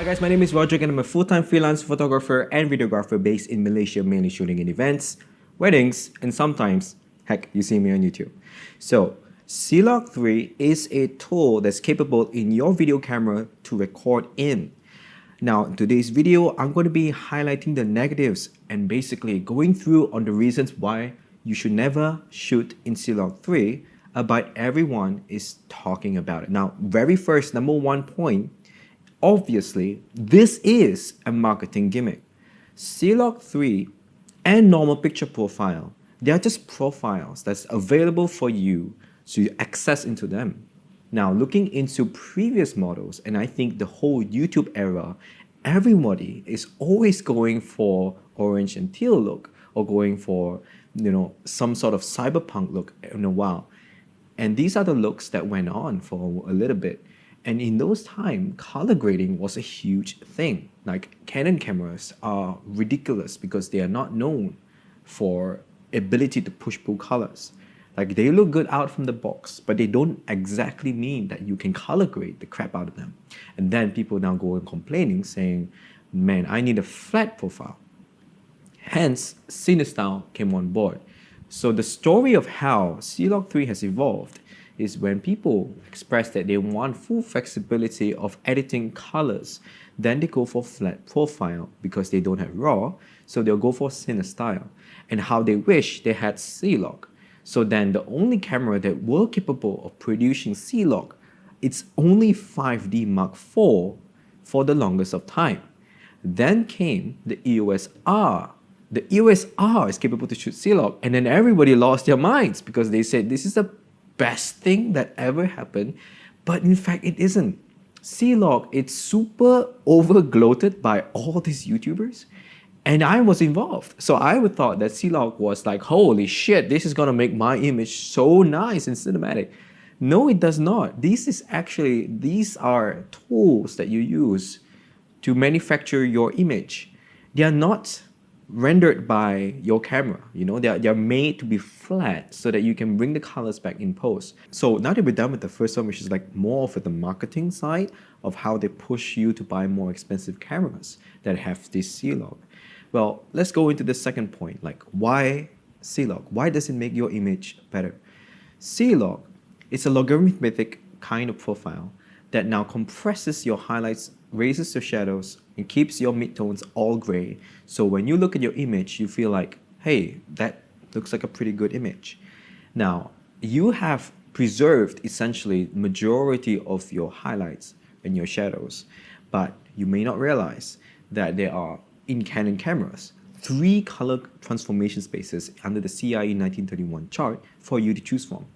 Hi guys, my name is Rodric and I'm a full-time freelance photographer and videographer based in Malaysia, mainly shooting in events, weddings, and sometimes, heck, you see me on YouTube. So, Clog3 is a tool that's capable in your video camera to record in. Now, in today's video, I'm going to be highlighting the negatives and basically going through on the reasons why you should never shoot in Clog3, but everyone is talking about it. Now, very first, number one point, obviously, this is a marketing gimmick. Clog3 and normal picture profile, they are just profiles that's available for you to access into them. Now, looking into previous models, and I think the whole YouTube era, everybody is always going for orange and teal look or going for, some sort of cyberpunk look in a while. And these are the looks that went on for a little bit. And in those times, color grading was a huge thing. Like Canon cameras are ridiculous because they are not known for ability to push-pull colors. Like they look good out from the box, but they don't exactly mean that you can color grade the crap out of them. And then people now go and complaining saying, man, I need a flat profile. Hence, CineStyle came on board. So the story of how Clog3 has evolved is when people express that they want full flexibility of editing colors, then they go for flat profile because they don't have RAW, so they'll go for CineStyle. And how they wish they had C-Log. So then the only camera that were capable of producing C-Log, it's only 5D Mark IV for the longest of time. Then came the EOS R. The EOS R is capable to shoot C-Log, and then everybody lost their minds because they said this is the best thing that ever happened, but in fact it isn't. C-Log, it's super over-gloated by all these YouTubers, and I was involved. So I would thought that C-Log was like, holy shit, this is gonna make my image so nice and cinematic. No, it does not. These are tools that you use to manufacture your image. They are not rendered by your camera. They're made to be flat so that you can bring the colors back in post. So now that we're done with the first one, which is like more of the marketing side of how they push you to buy more expensive cameras that have this C-Log. Well, let's go into the second point, like why C-Log? Why does it make your image better? C-Log is a logarithmic kind of profile that now compresses your highlights, raises your shadows, and keeps your midtones all gray. So when you look at your image, you feel like, hey, that looks like a pretty good image. Now, you have preserved essentially majority of your highlights and your shadows, but you may not realize that there are, in Canon cameras, 3 color transformation spaces under the CIE 1931 chart for you to choose from.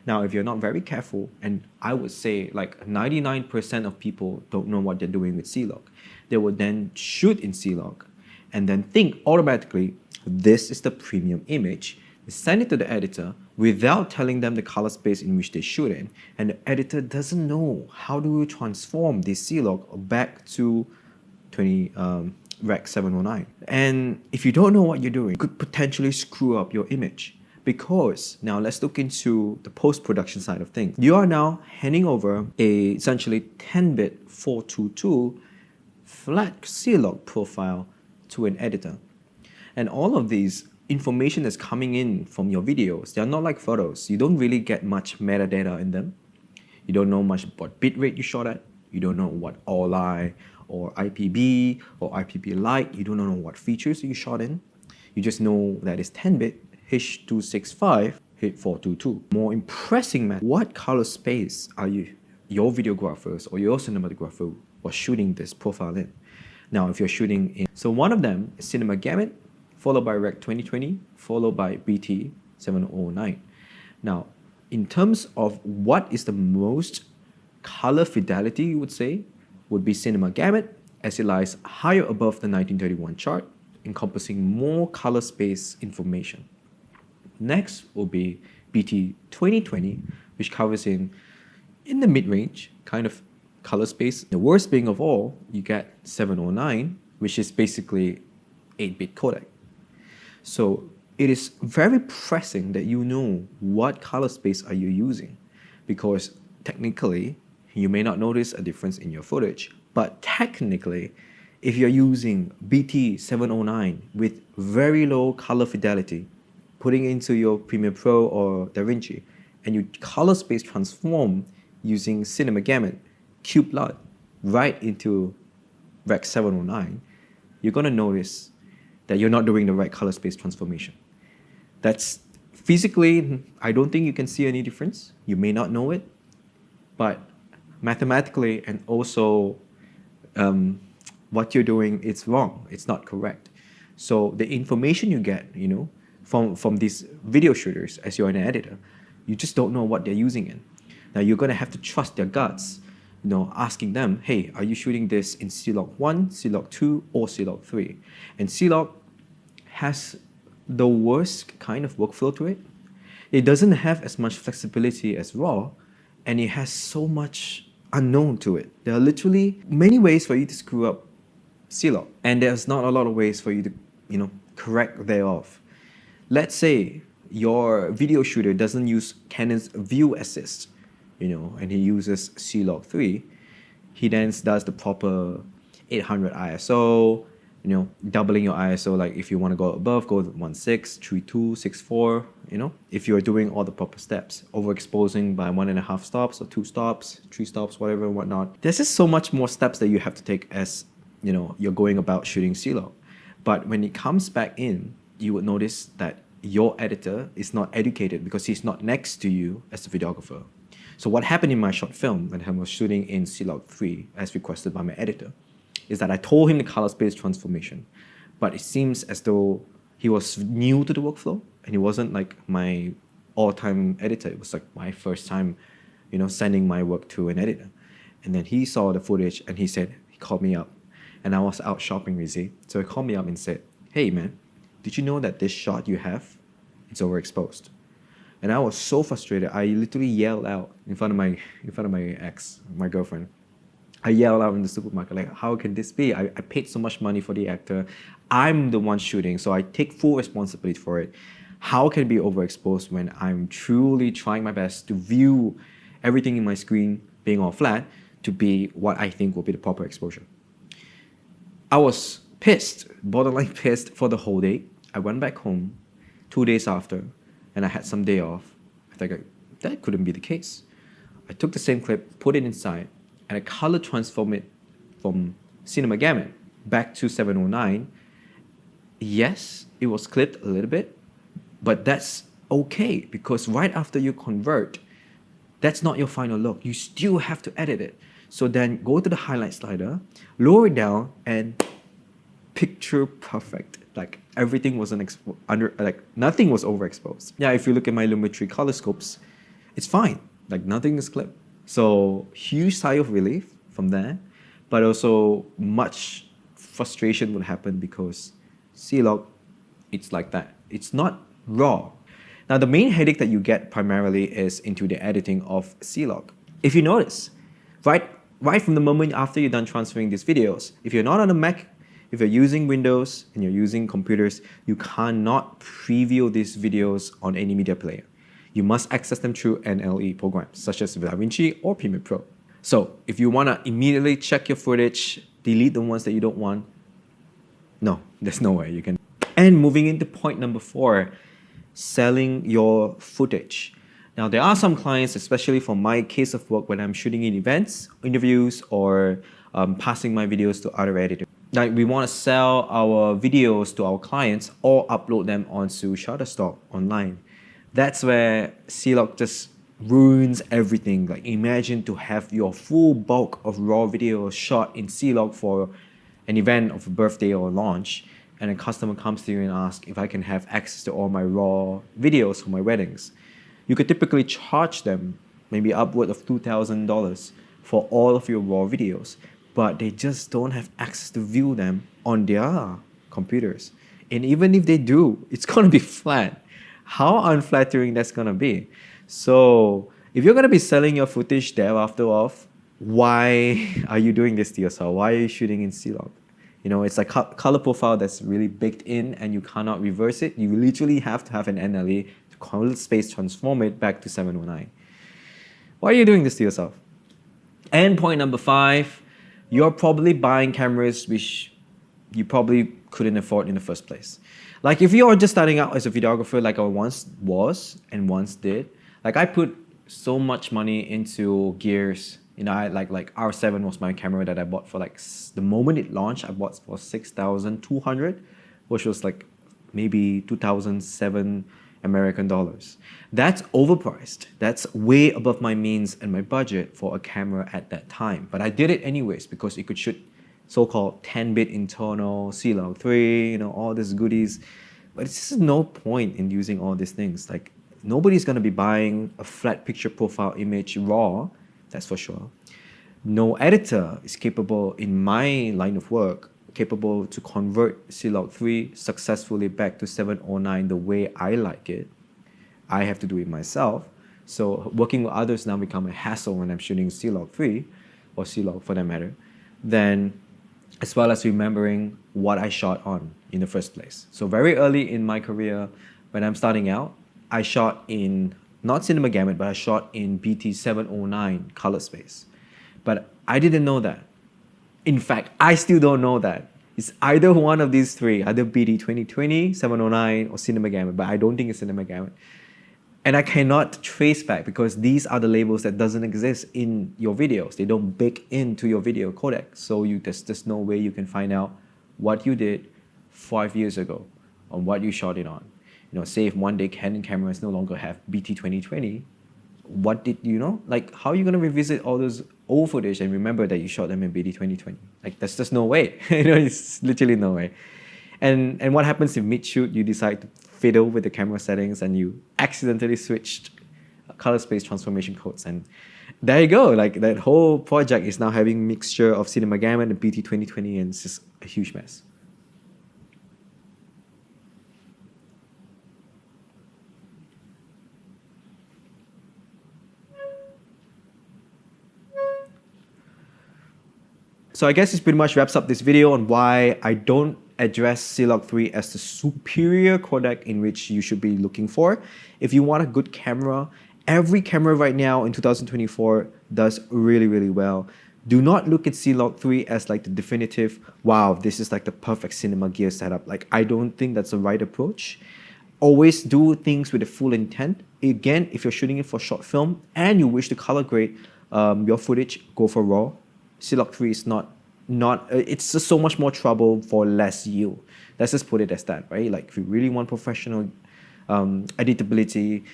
Now, if you're not very careful, and I would say like 99% of people don't know what they're doing with C-Log, they will then shoot in C-Log and then think automatically, this is the premium image. They send it to the editor without telling them the color space in which they shoot in, and the editor doesn't know how do you transform this C-Log back to Rec 709. And if you don't know what you're doing, you could potentially screw up your image. Because now let's look into the post-production side of things. You are now handing over a essentially 10-bit 422 flat C-Log profile to an editor. And all of these information that's coming in from your videos, they're not like photos. You don't really get much metadata in them. You don't know much what bitrate you shot at. You don't know what all-eye or IPB or IPB light. You don't know what features you shot in. You just know that it's 10-bit. H.265, H.422. More impressing matter, what color space are your videographers or your cinematographer was shooting this profile in? Now, if you're shooting in, so one of them is Cinema Gamut, followed by Rec 2020, followed by BT 709. Now, in terms of what is the most color fidelity, you would say, would be Cinema Gamut, as it lies higher above the 1931 chart, encompassing more color space information. Next will be BT 2020, which covers in the mid-range kind of color space. The worst being of all, you get 709, which is basically 8-bit codec. So it is very pressing that you know what color space are you using, because technically you may not notice a difference in your footage, But technically, if you're using BT709 with very low color fidelity, putting into your Premiere Pro or DaVinci, and you color space transform using Cinema Gamut, Cube LUT, right into Rec 709, you're gonna notice that you're not doing the right color space transformation. That's physically, I don't think you can see any difference. You may not know it, but mathematically and also what you're doing, it's wrong. It's not correct. So the information you get, from these video shooters as you're an editor, you just don't know what they're using in. Now you're gonna have to trust their guts, asking them, hey, are you shooting this in C-Log 1, C-Log 2, or C-Log 3? And C-Log has the worst kind of workflow to it. It doesn't have as much flexibility as RAW, and it has so much unknown to it. There are literally many ways for you to screw up C-Log, and there's not a lot of ways for you to, correct thereof. Let's say your video shooter doesn't use Canon's View Assist, and he uses C-Log 3. He then does the proper 800 ISO, doubling your ISO. Like if you want to go above, go 1.6, 3.2, 6.4, if you're doing all the proper steps, overexposing by 1.5 stops or 2 stops, 3 stops, whatever and whatnot. There's just so much more steps that you have to take as, you're going about shooting C-Log. But when it comes back in, you would notice that your editor is not educated because he's not next to you as the videographer. So what happened in my short film when I was shooting in C-Log 3 as requested by my editor is that I told him the color space transformation, but it seems as though he was new to the workflow and he wasn't like my all-time editor. It was like my first time, sending my work to an editor. And then he saw the footage and he called me up, and I was out shopping, you see. So he called me up and said, hey man, did you know that this shot you have, it's overexposed? And I was so frustrated. I literally yelled out in front of my ex, my girlfriend. I yelled out in the supermarket, like, how can this be? I paid so much money for the actor. I'm the one shooting, so I take full responsibility for it. How can it be overexposed when I'm truly trying my best to view everything in my screen being all flat to be what I think will be the proper exposure? I was pissed, borderline pissed for the whole day. I went back home 2 days after, and I had some day off. I think that couldn't be the case. I took the same clip, put it inside, and I color transformed it from Cinema Gamut back to 709. Yes, it was clipped a little bit, but that's okay because right after you convert, that's not your final look. You still have to edit it. So then go to the highlight slider, lower it down, and picture perfect. Like everything wasn't nothing was overexposed. Yeah, if you look at my Lumetri color scopes, it's fine. Like nothing is clipped. So huge sigh of relief from there, but also much frustration would happen because C-Log, it's like that. It's not raw. Now the main headache that you get primarily is into the editing of C-Log. If you notice, right from the moment after you're done transferring these videos, if you're not on a Mac, if you're using Windows and you're using computers, you cannot preview these videos on any media player. You must access them through NLE programs such as DaVinci or Premiere Pro. So if you want to immediately check your footage, delete the ones that you don't want, no, there's no way you can. And moving into point number 4, selling your footage. Now there are some clients, especially for my case of work when I'm shooting in events, interviews, or passing my videos to other editors. Like we want to sell our videos to our clients or upload them onto Shutterstock online. That's where C-Log just ruins everything. Like imagine to have your full bulk of raw video shot in C-Log for an event of a birthday or launch, and a customer comes to you and asks if I can have access to all my raw videos for my weddings. You could typically charge them maybe upward of $2,000 for all of your raw videos, but they just don't have access to view them on their computers. And even if they do, it's gonna be flat. How unflattering that's gonna be. So if you're gonna be selling your footage thereafter off, why are you doing this to yourself? Why are you shooting in C-Log? It's a color profile that's really baked in and you cannot reverse it. You literally have to have an NLE to color space transform it back to 709. Why are you doing this to yourself? And point number 5, you're probably buying cameras which you probably couldn't afford in the first place. Like if you're just starting out as a videographer like I once was and once did, like I put so much money into gears. You know, I like R7 was my camera that I bought for like, the moment it launched, I bought for 6,200, which was like maybe 2007 American dollars. That's overpriced. That's way above my means and my budget for a camera at that time. But I did it anyways because it could shoot so-called 10-bit internal, Clog3, you know, all these goodies. But it's just no point in using all these things. Like nobody's gonna be buying a flat picture profile image raw, that's for sure. No editor is capable in my line of work capable to convert Clog3 successfully back to 709 the way I like it. I have to do it myself. So working with others now become a hassle when I'm shooting Clog3 or Clog for that matter. Then, as well as remembering what I shot on in the first place. So very early in my career, when I'm starting out, I shot in not Cinema Gamut, but I shot in BT 709 color space. But I didn't know that. In fact, I still don't know that. It's either one of these three, either BT 2020, 709, or Cinema Gamut, but I don't think it's Cinema Gamut. And I cannot trace back because these are the labels that doesn't exist in your videos. They don't bake into your video codec. So there's just no way you can find out what you did 5 years ago on what you shot it on. You know, say if one day Canon cameras no longer have BT 2020, what did you know? Like, how are you going to revisit all those old footage and remember that you shot them in BT 2020? Like, there's just no way. You know, it's literally no way. And what happens if mid-shoot you decide to fiddle with the camera settings and you accidentally switched color space transformation codes, and there you go. Like that whole project is now having mixture of Cinema Gamut and BT 2020, and it's just a huge mess. So I guess this pretty much wraps up this video on why I don't address Clog3 as the superior codec in which you should be looking for. If you want a good camera, every camera right now in 2024 does really, really well. Do not look at Clog3 as like the definitive, wow, this is like the perfect cinema gear setup. Like, I don't think that's the right approach. Always do things with a full intent. Again, if you're shooting it for short film and you wish to color grade your footage, go for RAW. Clog3 is not it's just so much more trouble for less yield. Let's just put it as that, right? Like if you really want professional editability,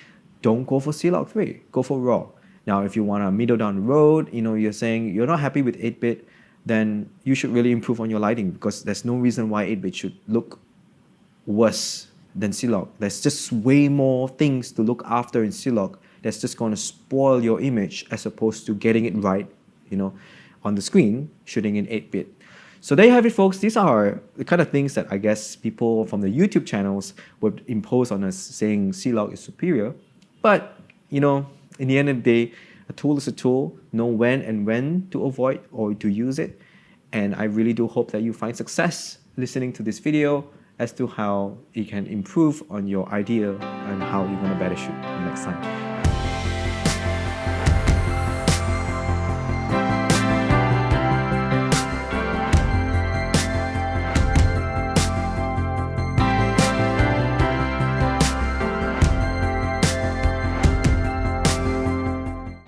don't go for Clog3, go for RAW. Now, if you want a middle down the road, you know, you're saying you're not happy with 8-bit, then you should really improve on your lighting because there's no reason why 8-bit should look worse than Clog. There's just way more things to look after in Clog that's just going to spoil your image as opposed to getting it right, you know, on the screen, shooting in 8-bit. So there you have it, folks. These are the kind of things that I guess people from the YouTube channels would impose on us, saying Clog is superior. But, you know, in the end of the day, a tool is a tool. Know when to avoid or to use it. And I really do hope that you find success listening to this video as to how you can improve on your idea and how you're going to better shoot next time.